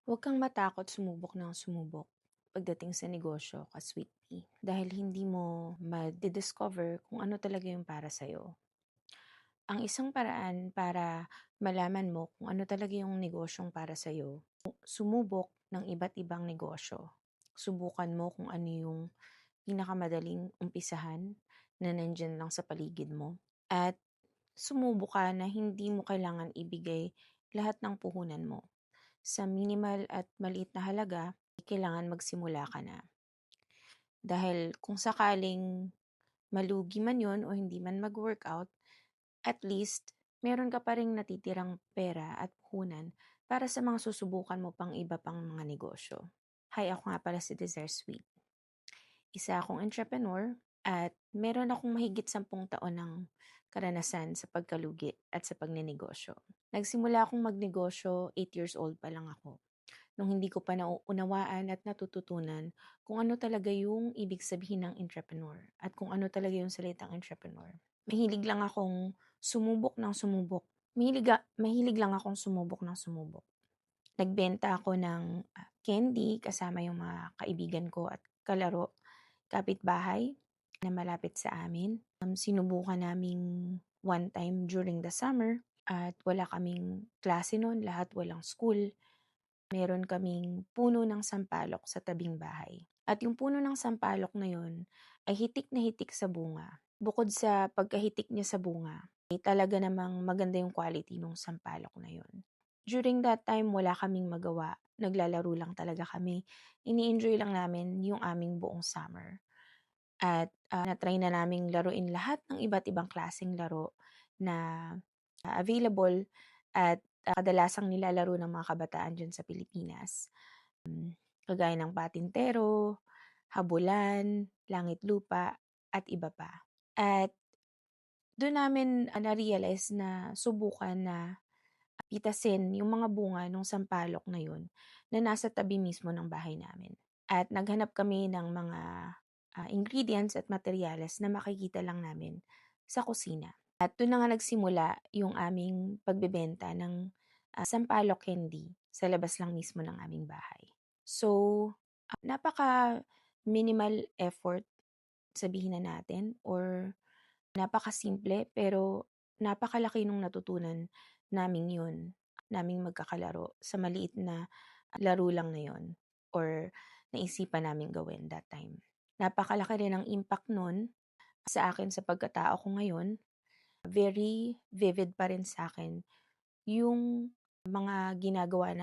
Huwag kang matakot sumubok ng sumubok pagdating sa negosyo ka-sweet pea dahil hindi mo madi-discover kung ano talaga yung para sa'yo. Ang isang paraan para malaman mo kung ano talaga yung negosyong para sa'yo, sumubok ng iba't ibang negosyo. Subukan mo kung ano yung pinakamadaling umpisahan na nandiyan lang sa paligid mo. At sumubok ka na hindi mo kailangan ibigay lahat ng puhunan mo. Sa minimal at maliit na halaga, kailangan magsimula ka na. Dahil kung sakaling malugi man yon o hindi man mag-workout, at least meron ka pa ring natitirang pera at puhunan para sa mga susubukan mo pang iba pang mga negosyo. Hi, ako nga pala si Desire Sweet. Isa akong entrepreneur at meron akong mahigit 10 taon ng karanasan sa pagkalugi at sa pagnenegosyo. Nagsimula akong magnegosyo, 8 years old pa lang ako, nung hindi ko pa nauunawaan at natututunan kung ano talaga yung ibig sabihin ng entrepreneur at kung ano talaga yung salitang entrepreneur. Mahilig lang akong sumubok ng sumubok. Mahilig lang akong sumubok ng sumubok. Nagbenta ako ng candy kasama yung mga kaibigan ko at kalaro, kapitbahay na malapit sa amin. Sinubukan naming one time during the summer at wala kaming klase noon, lahat walang school. Meron kaming puno ng sampalok sa tabing bahay. At yung puno ng sampalok na yun ay hitik na hitik sa bunga. Bukod sa pagkahitik niya sa bunga, ay talaga namang maganda yung quality ng sampalok na yun. During that time, wala kaming magawa. Naglalaro lang talaga kami. Ini-enjoy lang namin yung aming buong summer. At na-try na naming laruin lahat ng iba't ibang klaseng laro na available at kadalasang nilalaro ng mga kabataan dyan sa Pilipinas. Kagaya ng patintero, habulan, langit lupa, at iba pa. At doon namin na-realize na subukan na pitasin yung mga bunga ng sampalok na yun na nasa tabi mismo ng bahay namin. At naghanap kami ng mga ingredients at materyales na makikita lang namin sa kusina. At doon na nga nagsimula yung aming pagbebenta ng sampalok candy sa labas lang mismo ng aming bahay. So, napaka minimal effort sabihin na natin or napakasimple pero napakalaki nung natutunan naming yun, naming magkakalaro sa maliit na laro lang na yun or naisipan naming gawin that time. Napakalaki rin ang impact nun sa akin sa pagkatao ko ngayon. Very vivid pa rin sa akin yung mga ginagawa